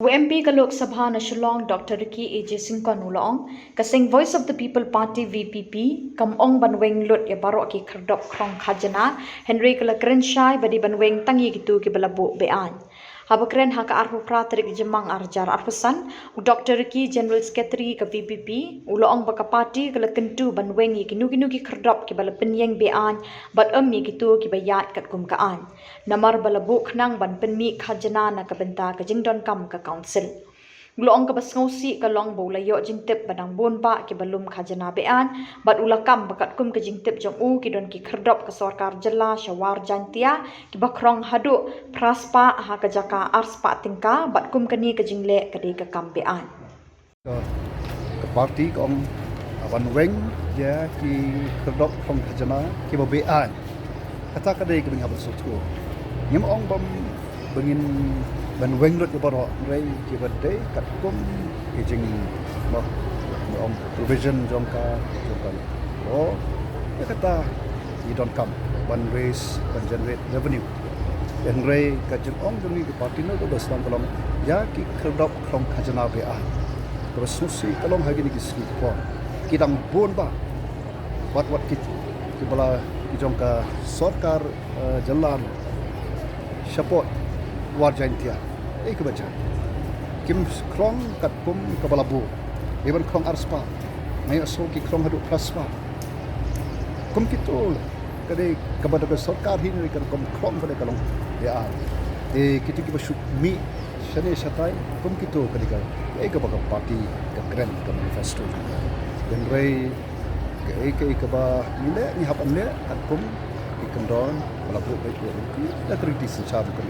MP ka Lok Sabha na Shillong Dr. Ricky A.J. Singkon ulong kasing Voice of the People Party VPP kamong ban Weng lut ya baro ki Khyrdop krong Khajna Henry kala Krenshai badi ban Weng tangi gitu ki balabu Be-Ain habakren haka arpu pratrik jemang arjar arpusan Dr. Ricky General Secretary ka VPP ulong baka party kala kentu ban Weng ki kinu ki Khyrdop ki bala Pynieng Be-Ain bat mi gitu ki bayat kat kumkaan namar balabu khnang ban penmi Khajna na kabenta ka jingdon kam ka council Glong ka basngausi ka long bo layo jingtip badang bonba ki balum Khajna Be-Ain bat ulakam bakat kum ka jingtip jong u ki don ki Khurdop ka Khubor shawar jantia ki bakrong hadu praspa ha ka jaka arspa tingka bat kum kani ka jingle ka de ka kam Be-Ain ke parti kong awan Weng ya ki Khurdop kong Khajna ki Be-Ain kata kadai ki ngabal sotu nyam ong bam bengin ban Weng lut ke baro rei ki badai kat kum ki jing mo ong provision jongka oh ya kata you don't come ban raise ban generate revenue dan rei ka jing ong demi ki parti no ko baslan kolong ya ki Khurdop kong Khajna Be-Ain terus susi kolong hagi ni ki ski ko kidang bon ba wat ki bala ki jongka sarkar jalan support warjantia ke baca kim krong kat kum ke balabu even krong arspa mai aso ki krong hadu praspa kum kitul kade kepada ke sarkar hin kan kum krong pada kalong ya kita ki basuk mi sane satai kum kitul kade ka ke baga parti ke keren ke manifesto dan rei ke ba nile ni hapan le kat kum ikendon balabu baik ki da kritis sabu kan